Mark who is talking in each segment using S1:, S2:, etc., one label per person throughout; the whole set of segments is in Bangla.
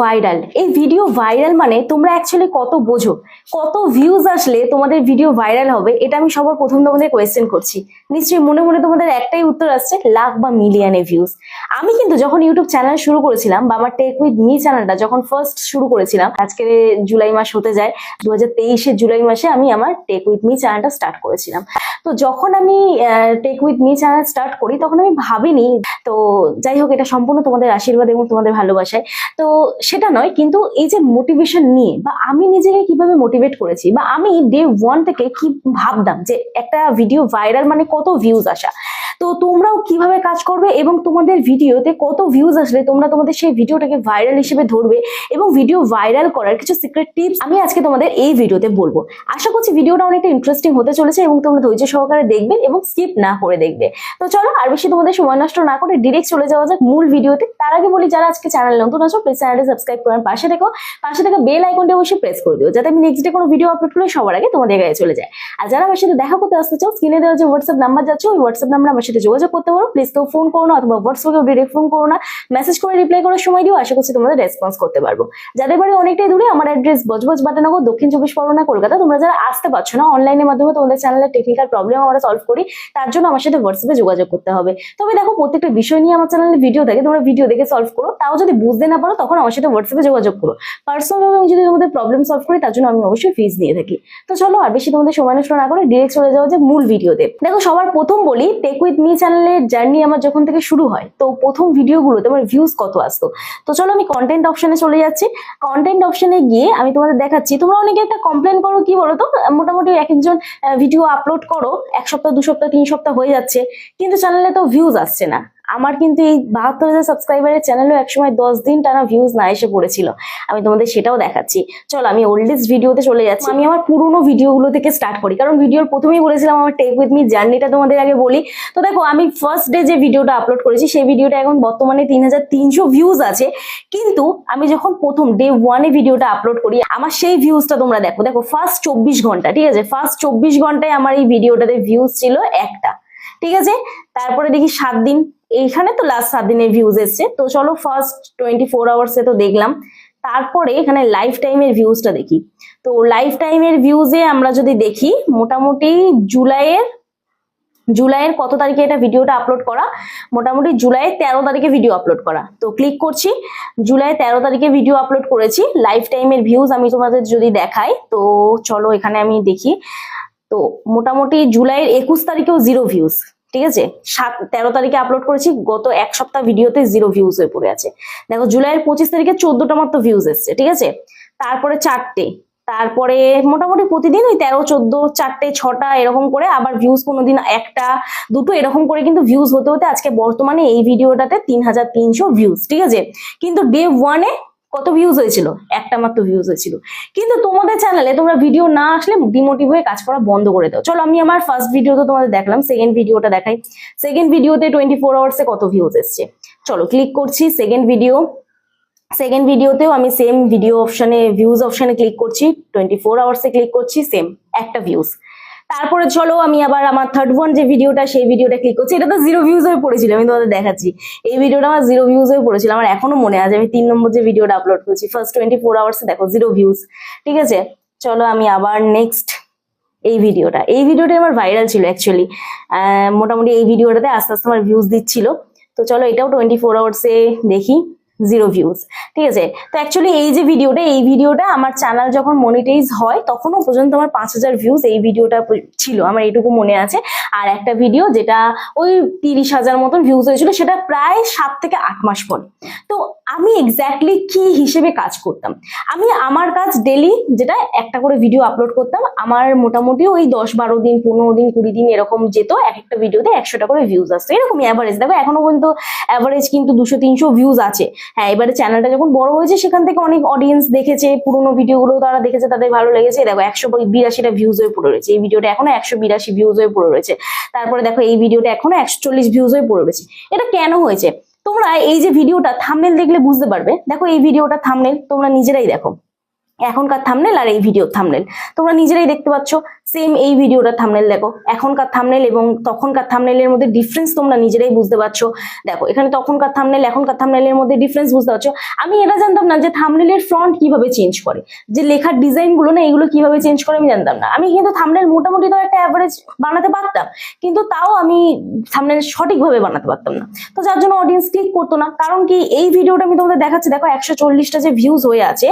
S1: ভাইরাল, এই ভিডিও ভাইরাল মানে তোমরা অ্যাকচুয়ালি কত বোঝো, কত ভিউজ আসলে তোমাদের ভিডিও ভাইরাল হবে? এটা আমি সবার প্রথম তোমাদের কোয়েশ্চেন করছি। নিশ্চয়ই মনে মনে তোমাদের একটাই উত্তর আসছে, লাখ বা মিলিয়নে ভিউজ। আমি কিন্তু যখন ইউটিউব চ্যানেল শুরু করেছিলাম বা আমার টেক উইথ মি চ্যানেলটা যখন ফার্স্ট শুরু করেছিলাম, আজকে জুলাই মাস হতে যায়, 2023-এর জুলাই মাসে আমি আমার টেক উইথ মি চ্যানেলটা স্টার্ট করেছিলাম। তো যখন আমি tech with me channel start করি তখন আমি ভাবিনি, তো যাই হোক এটা সম্পূর্ণ তোমাদের আশীর্বাদ এবং তোমাদের ভালোবাসায়, তো সেটা নয়, কিন্তু এই যে মোটিভেশন নিয়ে বা আমি নিজেকে কিভাবে মোটিভেট করেছি বা আমি ডে 1 থেকে কি ভাবতাম যে একটা ভিডিও ভাইরাল মানে কত ভিউজ আসা, তো তোমরাও কিভাবে কাজ করবে এবং তোমাদের ভিডিওতে কত ভিউজ আসলে তোমরা তোমাদের সেই ভিডিওটাকে ভাইরাল হিসেবে ধরবে এবং ভিডিও ভাইরাল করার কিছু সিক্রেট টিপস আমি আজকে তোমাদের এই ভিডিওতে বলবো। আশা করছি ভিডিওটা অনেকটা ইন্টারেস্টিং হতে চলেছে এবং তোমরা ধৈর্য সহকারে দেখবে এবং স্কিপ না করে দেখবে। তো চলো আর বেশি তোমাদের সময় নষ্ট না করে ডিরেক্ট চলে যাওয়া যাক মূল ভিডিওতে। তার আগে বলি, যারা আজকে চ্যানেল নতুন আছো প্লিজ চ্যানেলটি সাবস্ক্রাইব করার পাশে থেকে বেল আইকনটি অবশ্যই প্রেস করে দিও, যাতে আমি নেক্সট ডে কোনো ভিডিও আপলোড করলে সবার আগে তোমাদের কাছে চলে যায়। আর যারা আমার সাথে দেখা করতে আসতে চাও, স্ক্রিনে দেওয়া যে হোয়াটসঅ্যাপ নাম্বার যাচ্ছে ওই হোয়াটসঅ্যাপ নাম্বার আমার সাথে যোগাযোগ করতে পারো। প্লিজ কেউ ফোন করো না অথবা হোয়াটসঅ্যাপে ডিরেক্ট ফোন করো না, মেসেজ করে রিপ্লাই করার সময় দিও, আশা করছি তোমাদের রেসপন্স করতে পারবো। যাদের বাড়ি অনেকটাই দূরে, আমার অ্যাড্রেস বজবজ বাটানগর, দক্ষিণ 24 পরগনা, কলকাতা। তোমরা যারা আসতে পারছো না, অনলাইনের মাধ্যমে তোমাদের চ্যানেলের টেকনিক্যাল প্রবলেম আমরা সলভ করি, তার জন্য আমার সাথে হোয়াটসঅ্যাপে যোগাযোগ করতে হবে। তবে দেখো প্রত্যেকটা বিষয় নিয়ে আমার চ্যানেলে ভিডিও থাকে, তোমরা ভিডিও দেখে সলভ করো, তাও যদি বুঝতে না পারো তখন আমার সাথে হোয়াটসঅ্যাপে যোগাযোগ করো। পার্সোনালি আমি যদি তোমাদের প্রবলেম সলভ করি তার জন্য আমি অবশ্যই ফিজ নিয়ে থাকি। তো চলো আর বেশি তোমাদের সময় নষ্ট না করে ডিরেক্ট চলে যাওয়া যে মূল ভিডিওতে। দেখো সবার প্রথম বলি, টেক উইথ মি চ্যানেলের জার্নি আমার যখন থেকে শুরু হয়, তো প্রথম ভিডিওগুলোতে আমার ভিউজ কত আসতো। তো চলো আমি কন্টেন্ট অপশনে চলে যাচ্ছি। কন্টেন্ট অপশনে গিয়ে আমি তোমাদের দেখাচ্ছি। তোমরা অনেকে একটা কমপ্লেন করো, কি বলো তো, মোটামুটি এক একজন ভিডিও আপলোড করো 1 সপ্তাহ 2 সপ্তাহ 3 সপ্তাহ হয়ে যাচ্ছে, কিন্তু চ্যানেলে তো ভিউজ আসছে না। আমার কিন্তু এই 72,000 সাবস্ক্রাইবারের চ্যানেলও একসময় 10 দিন টানা ভিউজ না এসে পড়েছিল, আমি তোমাদের সেটাও দেখাচ্ছি। চলো আমি ওল্ডেস্ট ভিডিওতে চলে যাচ্ছি। আমি আমার পুরোনো ভিডিওগুলো থেকে স্টার্ট করি, কারণ ভিডিওর প্রথমেই বলেছিলাম আমার টেক উইথ মি জার্নিটা তোমাদের আগে বলি। তো দেখো আমি ফার্স্ট ডে যে ভিডিওটা আপলোড করেছি সেই ভিডিওটা এখন বর্তমানে 3,300 ভিউজ আছে, কিন্তু আমি যখন প্রথম ডে 1-এ ভিডিওটা আপলোড করি আমার সেই ভিউজটা তোমরা দেখো, দেখো ফার্স্ট 24 ঘন্টা, ঠিক আছে, ফার্স্ট 24 ঘন্টায় আমার এই ভিডিওটাতে ভিউজ ছিল একটা, ঠিক আছে। তারপরে দেখি 7 দিন, এইখানে তো লাস্ট 7 দিনের ভিউজ এসছে। তো চলো ফার্স্ট 24 আওয়ার্সে তো দেখলাম, তারপরে এখানে লাইফ টাইমের ভিউজটা দেখি। তো লাইফ টাইমের ভিউজে আমরা যদি দেখি, মোটামুটি জুলাইয়ের কত তারিখে এটা ভিডিওটা আপলোড করা, মোটামুটি জুলাইয়ের 13 তারিখে ভিডিও আপলোড করা। তো ক্লিক করছি, জুলাই 13 তারিখে ভিডিও আপলোড করেছি। লাইফ টাইমের ভিউজ আমি তোমাদের যদি দেখাই, তো চলো এখানে আমি দেখি। তো মোটামুটি জুলাইয়ের 21 তারিখেও 0 ভিউজ, ঠিক আছে। 13 তারিখে আপলোড করেছি, গত 1 সপ্তাহ ভিডিওতে 0 ভিউজ হয়ে পড়ে আছে। দেখো জুলাইয়ের 25 তারিখে 14টা মাত্র ভিউজ এসছে, ঠিক আছে। তারপরে 4টে, তারপরে মোটামুটি প্রতিদিন ওই 13, 14, 4টে, 6টা এরকম করে, আবার ভিউজ কোনোদিন 1টা 2টো এরকম করে কিন্তু ভিউজ হতে হতে আজকে বর্তমানে এই ভিডিওটাতে 3,300 ভিউজ, ঠিক আছে। কিন্তু ডে 1-এ কত ভিউজ হয়েছিল? একটা মাত্র ভিউজ হয়েছিল। কিন্তু তোমাদের চ্যানেলে তোমরা ভিডিও না আসলে ডিমোটিভ হয়ে কাজ করা বন্ধ করে দাও। চলো আমি আমার ফার্স্ট ভিডিও তো তোমাদের দেখলাম, সেকেন্ড ভিডিওটা দেখাই। সেকেন্ড ভিডিওতে 24 আওয়ার্সে কত ভিউজ এসছে। চলো ক্লিক করছি সেকেন্ড ভিডিওতেও আমি সেম ভিডিও অপশনে, ভিউজ অপশনে ক্লিক করছি, 24 আওয়ার্সে ক্লিক করছি, সেম একটা ভিউজ। তারপরে চলো আমি আবার আমার থার্ড ওয়ান যে ভিডিওটা, সেই ভিডিওটা ক্লিক করছি। এটা তো 0 ভিউজ হয়ে পড়েছিল, আমি তোমাদের দেখাচ্ছি। এই ভিডিওটা আমার 0 ভিউজ হয়ে পড়েছিল, আমার এখনো মনে আছে। আমি 3 নম্বর যে ভিডিওটা আপলোড করেছি ফার্স্ট 24 আওয়ার্সে, দেখো 0 ভিউজ, ঠিক আছে। চলো আমি আবার নেক্সট এই ভিডিওটা আমার ভাইরাল ছিল অ্যাকচুয়ালি, মোটামুটি এই ভিডিওটাতে আস্তে আস্তে আমার ভিউজ দিচ্ছিল। তো চলো এটাও 24 আওয়ার্সে দেখি, 0 ভিউজ, ঠিক আছে। তো অ্যাকচুয়ালি এই যে ভিডিওটা আমার চ্যানেল যখন মনিটাইজ হয় তখনও পর্যন্ত আমার 5,000 ভিউজ এই ভিডিওটা ছিল, আমার এইটুকু মনে আছে। আর একটা ভিডিও যেটা ওই 30,000 মতন ভিউজ হয়েছিল, সেটা প্রায় 7 থেকে 8 মাস পর। তো আমি এক্স্যাক্টলি কি হিসেবে কাজ করতাম, আমি আমার কাজ ডেলি যেটা একটা করে ভিডিও আপলোড করতাম, আমার মোটামুটি ওই 10-12 দিন 15 দিন 20 দিন এরকম যেত, এক একটা ভিডিওতে 100টা করে ভিউজ আসতো, এরকমই অ্যাভারেজ। দেখো এখনো পর্যন্ত অ্যাভারেজ কিন্তু 200-300 ভিউজ আছে। হ্যাঁ, এবারে চ্যানেলটা যখন বড় হয়েছে সেখান থেকে অনেক অডিয়েন্স দেখেছে, পুরোনো ভিডিওগুলো তারা দেখেছে, তাদের ভালো লেগেছে। দেখো 182টা ভিউজ হয়ে পড়ে রয়েছে, এই ভিডিওটা এখনো 182 ভিউজ হয়ে পড়ে রয়েছে। তারপরে দেখো এই ভিডিওটা এখনো 140 ভিউজ হয়ে পড়ে রয়েছে। এটা কেন হয়েছে? তোমরা এই যে ভিডিওটা থাম্বনেল দেখলে বুঝতে পারবে। দেখো এই ভিডিওটা থাম্বনেল তোমরা নিজেরাই দেখো, এখনকার থাম্বনেল আর এই ভিডিওর থাম্বনেল তোমরা নিজেরাই দেখতে পাচ্ছ। সেম এই ভিডিওটার থাম্বনেল দেখো, এখনকার থাম্বনেল এবং তখনকার থাম্বনেলের মধ্যে ডিফারেন্স তোমরা নিজেরাই বুঝতে পারছো। দেখো এখানে তখনকার থাম্বনেল এখনকার থাম্বনেলের মধ্যে ডিফারেন্স বুঝতে পারছো। আমি এটা জানতাম না যে থাম্বনেলের ফ্রন্ট কিভাবে চেঞ্জ করে, যে লেখার ডিজাইন গুলো না এগুলো কিভাবে চেঞ্জ করে আমি জানতাম না। আমি কিন্তু থাম্বনেল মোটামুটি তো একটা অ্যাভারেজ বানাতে পারতাম, কিন্তু তাও আমি থাম্বনেল সঠিকভাবে বানাতে পারতাম না। তো যার জন্য অডিয়েন্স ক্লিক করতো না। কারণ কি, এই ভিডিওটা আমি তোমাদের দেখাচ্ছি, দেখো 140টা যে ভিউজ হয়ে আছে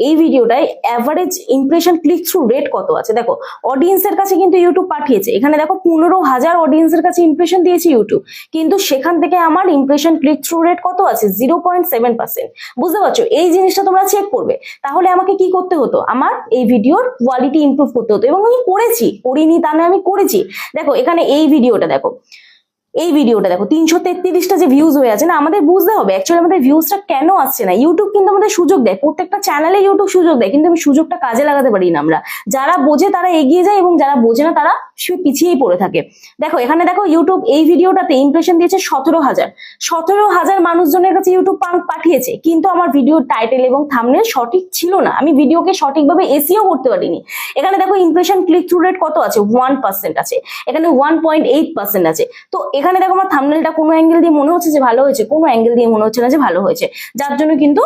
S1: এই ভিডিওটায় average impression click through rate কত আছে দেখো। অডিয়েন্সের কাছে কিন্তু ইউটিউব পাঠিয়েছে, এখানে দেখো 15,000 অডিয়েন্সের কাছে ইমপ্রেশন দিয়েছে ইউটিউব, কিন্তু সেখান থেকে আমার ইমপ্রেশন ক্লিক থ্রু রেট কত আছে 0.7%। বুঝতে পারছো? এই জিনিসটা তোমরা চেক করবে। তাহলে আমাকে কি করতে হতো, আমার এই ভিডিওর কোয়ালিটি ইমপ্রুভ করতে হতো, এবং আমি করেছি, করিনি তা নয়, আমি করেছি। দেখো এখানে এই ভিডিওটা দেখো, এই ভিডিওটা দেখো 333টা যে ভিউজ হয়ে আছে না, আমাদের বুঝতে হবে অ্যাকচুয়ালি আমাদের ভিউজটা কেন আসছে না। ইউটিউব কিন্তু আমাদের সুযোগ দেয়, প্রত্যেকটা চ্যানেলে ইউটিউব সুযোগ দেয়, কিন্তু আমি সুযোগটা কাজে লাগাতে পারি না। আমরা যারা বোঝে তারা এগিয়ে যায় এবং যারা বোঝে না তারা পিছিয়েই পড়ে থাকে। দেখো এখানে দেখো ইউটিউব এই ভিডিওটাতে ইমপ্রেশন দিয়েছে 17,000 মানুষজনের কাছে ইউটিউব পাঠিয়েছে, কিন্তু আমার ভিডিওর টাইটেল এবং থাম্বনেল সঠিক ছিল না, আমি ভিডিওকে সঠিকভাবে এসইও করতে পারিনি। এখানে দেখো ইমপ্রেশন ক্লিক থ্রু রেট কত আছে 1% আছে, এখানে 1.8% আছে। তো এখানে দেখো আমার থাম্বনেলটা কোনো অ্যাঙ্গেল দিয়ে মনে হচ্ছে যে ভালো হয়েছে, কোনো অ্যাঙ্গেল দিয়ে মনে হচ্ছে না যে ভালো হয়েছে, যার জন্য কিন্তু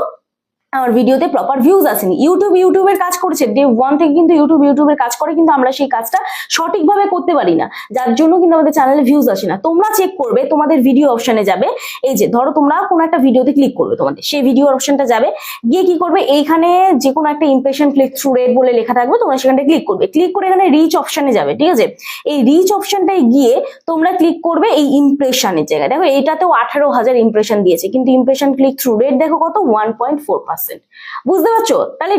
S1: আমার ভিডিওতে প্রপার ভিউজ আসেনি। ইউটিউবের কাজ করেছে, ডে 1 থেকে কিন্তু ইউটিউবের কাজ করে, কিন্তু আমরা সেই কাজটা সঠিকভাবে করতে পারি না, যার জন্য কিন্তু আমাদের চ্যানেলে ভিউজ আসে না। তোমরা চেক করবে, তোমাদের ভিডিও অপশনে যাবে, এই যে ধরো তোমরা কোনো একটা ভিডিওতে ক্লিক করবে, তোমাদের সেই ভিডিও অপশনটা যাবে, গিয়ে কি করবে, এইখানে যে কোনো একটা ইমপ্রেশন ক্লিক থ্রু রেট বলে লেখা থাকবে, তোমরা সেখানে ক্লিক করবে, ক্লিক করে এখানে রিচ অপশনে যাবে, ঠিক আছে। এই রিচ অপশনটায় গিয়ে তোমরা ক্লিক করবে এই ইমপ্রেশনের জায়গায়, দেখো এটাতেও 18,000 ইমপ্রেশন দিয়েছে, কিন্তু ইমপ্রেশন ক্লিক থ্রু রেট দেখো কত 1.4%। বুঝতে পারছো? তাহলে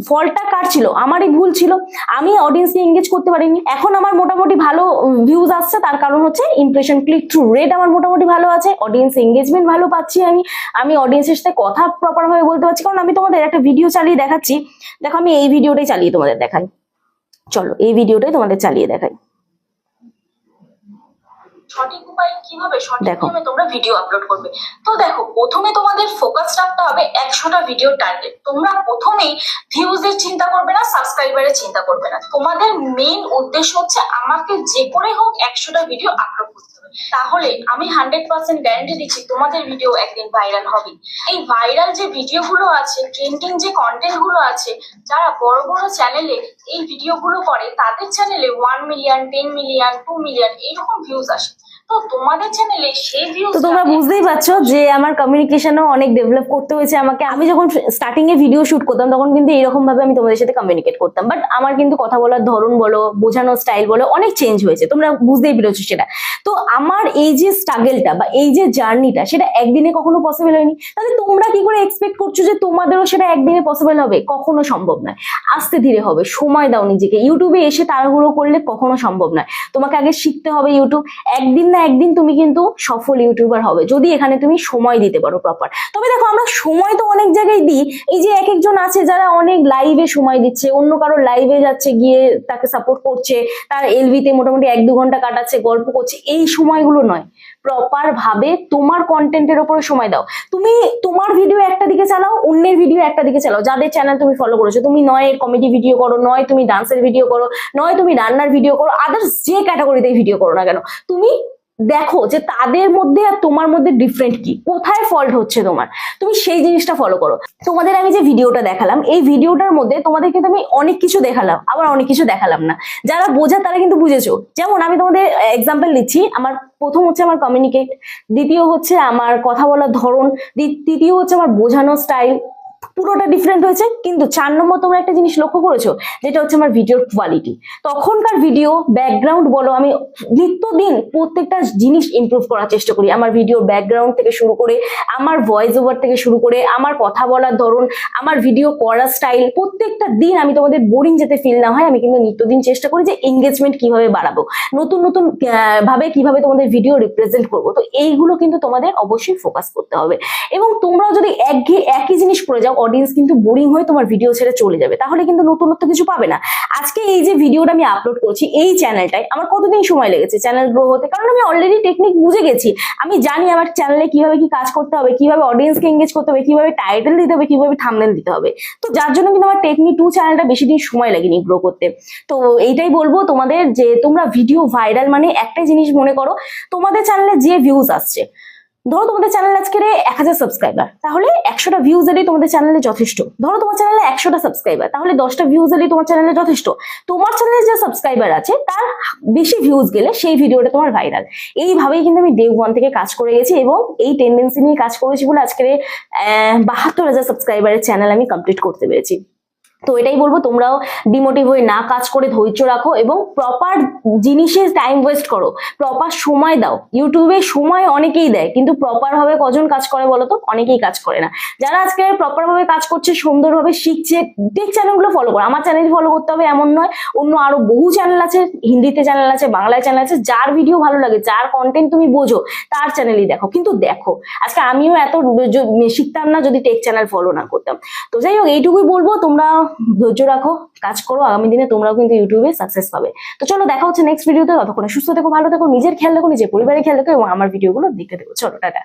S1: ফলটা কার ছিল? আমারই ভুল ছিল, আমি অডিয়েন্সকে এঙ্গেজ করতে পারিনি। এখন আমার মোটামুটি ভালো ভিউজ আসছে, তার কারণ হচ্ছে ইমপ্রেশন ক্লিক থ্রু রেট আমার মোটামুটি ভালো আছে, অডিয়েন্স এঙ্গেজমেন্ট ভালো পাচ্ছি, আমি অডিয়েন্সের সাথে কথা প্রপার ভাবে বলতে পারছি, কারণ আমি তোমাদের একটা ভিডিও চালিয়ে দেখাচ্ছি। দেখো আমি এই ভিডিওটাই চালিয়ে তোমাদের দেখাই, চলো এই ভিডিওটাই তোমাদের চালিয়ে দেখাই।
S2: সঠিক উপায় কিভাবে সঠিকভাবে তোমরা ভিডিও আপলোড করবে। তো দেখো প্রথমে তোমাদের ফোকাস রাখতে হবে 100টা ভিডিও টার্গেট। তোমরা প্রথমেই ভিউজের চিন্তা করবে না, সাবস্ক্রাইবারের চিন্তা করবে না, তোমাদের মেইন উদ্দেশ্য হচ্ছে আমাকে যে করে হোক 100টা ভিডিও আপলোড করতে হবে। তাহলে আমি 100% গ্যারান্টি দিচ্ছি তোমাদের ভিডিও একদিন ভাইরাল হবে। এই ভাইরাল যে ভিডিওগুলো আছে, ট্রেন্ডিং যে কন্টেন্ট গুলো আছে, যারা বড় বড় চ্যানেলে এই ভিডিওগুলো করে তাদের চ্যানেলে 1 মিলিয়ন, 10 মিলিয়ন, 2 মিলিয়ন এরকম ভিউজ আসে। তো তোমাদের চ্যানেলে সেই ভিউজ,
S1: তো তোমরা বুঝতেই পারছো যে আমার কমিউনিকেশনও অনেক ডেভেলপ করতে হয়েছে আমাকে। আমি যখন স্টার্টিং এ ভিডিও শুট করতাম তখন কিন্তু এরকম ভাবে আমি তোমাদের সাথে কমিউনিকেট করতাম, বাট আমার কিন্তু কথা বলার ধরন বলো, বোঝানোর স্টাইল বলো, অনেক চেঞ্জ হয়েছে, তোমরা বুঝতেই পেরেছো সেটা। তো আমার এই যে স্ট্রাগলটা বা এই যে জার্নিটা, সেটা একদিনে কখনো পসিবল হয়নি। তাহলে তোমরা কি করে এক্সপেক্ট করছো যে তোমাদেরও সেটা একদিনে পসিবল হবে? কখনো সম্ভব নয়, আস্তে ধীরে হবে, সময় দাও নিজেকে। ইউটিউবে এসে তাড়াহুড়ো করলে কখনো সম্ভব নয়, তোমাকে আগে শিখতে হবে ইউটিউব। একদিন না একদিন তুমি কিন্তু সফল ইউটিউবার হবে, যদি এখানে তুমি সময় দিতে পারো প্রপার। তবে দেখো আমরা সময় তো অনেক জায়গায় দিই, এই যে এক একজন আছে যারা অনেক লাইভে সময় দিচ্ছে, অন্য কারো লাইভে যাচ্ছে, গিয়ে তাকে সাপোর্ট করছে, তার এলভিতে মোটামুটি 1-2 ঘন্টা কাটাচ্ছে, গল্প করছে, এই সময়গুলো নয়। প্রপার ভাবে তোমার কন্টেন্টের উপরে সময় দাও। তুমি তোমার ভিডিও একটা দিকে চালাও, অন্যের ভিডিও একটা দিকে চালাও। যাদের চ্যানেল তুমি ফলো করেছো, তুমি নয় কমেডি ভিডিও করো, নয় তুমি ডান্সের ভিডিও করো, নয় তুমি রান্নার ভিডিও করো, আদার্স যে ক্যাটাগরিতে ভিডিও করো না কেন, তুমি দেখো যে তাদের মধ্যে আর তোমার মধ্যে ডিফারেন্ট কি, কোথায় ফল্ট হচ্ছে তোমার, তুমি সেই জিনিসটা ফলো করো। তোমাদের আমি যে ভিডিওটা দেখালাম, এই ভিডিওটার মধ্যে তোমাদের কিন্তু আমি অনেক কিছু দেখালাম, আবার অনেক কিছু দেখালাম না। যারা বোঝা তারা কিন্তু বুঝেছো। যেমন আমি তোমাদের এক্সাম্পল দিচ্ছি, আমার প্রথম হচ্ছে আমার কমিউনিকেট, দ্বিতীয় হচ্ছে আমার কথা বলার ধরন, তৃতীয় হচ্ছে আমার বোঝানোর স্টাইল, পুরোটা ডিফারেন্ট হয়েছে। কিন্তু 4 নম্বর তোমরা একটা জিনিস লক্ষ্য করেছো, যেটা হচ্ছে আমার ভিডিওর কোয়ালিটি। তখনকার ভিডিও ব্যাকগ্রাউন্ড বলো, আমি নিত্যদিন প্রত্যেকটা জিনিস ইমপ্রুভ করার চেষ্টা করি। আমার ভিডিওর ব্যাকগ্রাউন্ড থেকে শুরু করে, আমার ভয়েস ওভার থেকে শুরু করে, আমার কথা বলার ধরন, আমার ভিডিও করার স্টাইল, প্রত্যেকটা দিন আমি তোমাদের বোরিং যাতে ফিল না হয়, আমি কিন্তু নিত্যদিন চেষ্টা করি যে এঙ্গেজমেন্ট কিভাবে বাড়াবো, নতুন নতুন ভাবে কিভাবে তোমাদের ভিডিও রিপ্রেজেন্ট করবো। তো এইগুলো কিন্তু তোমাদের অবশ্যই ফোকাস করতে হবে। এবং তোমরা যদি একই জিনিস করে যাও, অডিয়েন্স কিন্তু বোরিং হয়ে তোমার ভিডিও ছেড়ে চলে যাবে, তাহলে কিন্তু নতুনত্ব কিছু পাবে না। আজকে এই যে ভিডিওটা আমি আপলোড করছি এই চ্যানেলটায় আমার কতদিন সময় লেগেছে চ্যানেল গ্রো হতে, কারণ আমি অলরেডি টেকনিক বুঝে গেছি। আমি জানি আমার চ্যানেলে কিভাবে কি কাজ করতে হবে, কিভাবে অডিয়েন্সকে এঙ্গেজ করতে হবে, কিভাবে টাইটেল দিতে হবে, কিভাবে থাম্বনেল দিতে হবে। তো যার জন্য কিন্তু আমার টেকনিক 2 চ্যানেলটা বেশি দিন সময় লাগেনি গ্রো করতে। তো এইটাই বলবো তোমাদের যে তোমরা ভিডিও ভাইরাল মানে একটাই জিনিস মনে করো, তোমাদের চ্যানেলে যে ভিউজ আসছে, ধরো তোমাদের চ্যানেল আজকে 1000 সাবস্ক্রাইবার, তাহলে 100টা ভিউজ এলেই তোমাদের চ্যানেলে যথেষ্ট। ধরো তোমার চ্যানেলে 100টা সাবস্ক্রাইবার, তাহলে 10টা ভিউজ এলেই তোমার চ্যানেলে যথেষ্ট। তোমার চ্যানেলে যে সাবস্ক্রাইবার আছে তার বেশি ভিউজ গেলে সেই ভিডিওটা তোমার ভাইরাল। এইভাবেই কিন্তু আমি ডে 1 থেকে কাজ করে গেছি এবং এই টেন্ডেন্সি নিয়ে কাজ করেছি বলে আজকে 72,000 সাবস্ক্রাইবারের চ্যানেল আমি কমপ্লিট করতে পেরেছি। তো এটাই বলবো, তোমরাও ডিমোটিভ হয়ে না কাজ করে ধৈর্য রাখো এবং প্রপার জিনিসে টাইম ওয়েস্ট করো, প্রপার সময় দাও। ইউটিউবে সময় অনেকেই দেয়, কিন্তু প্রপার ভাবে কজন কাজ করে বলো তো? অনেকেই কাজ করে না। যারা আজকে প্রপার ভাবে কাজ করছে, সুন্দরভাবে শিখছে, টেক চ্যানেলগুলো ফলো করো। আমার চ্যানেল ফলো করতে হবে এমন নয়, অন্য আরো বহু চ্যানেল আছে, হিন্দিতে চ্যানেল আছে, বাংলায় চ্যানেল আছে। যার ভিডিও ভালো লাগে, যার কন্টেন্ট তুমি বোঝো, তার চ্যানেলই দেখো। কিন্তু দেখো, আজকে আমিও এত শিখতাম না যদি টেক চ্যানেল ফলো না করতাম। তো যাই হোক, এইটুকুই বলবো, তোমরা ধৈর্য রাখো, কাজ করো, আগামী দিনে তোমরাও কিন্তু ইউটিউবে সাকসেস পাবে। তো চলো, দেখা হচ্ছে নেক্সট ভিডিওতে। ততক্ষণে সুস্থ থেকো, ভালো থেকো, নিজের খেয়াল রাখো, নিজের পরিবারের খেয়াল রাখো এবং আমার ভিডিওগুলো দেখতে থেকো। চলো, টাটা।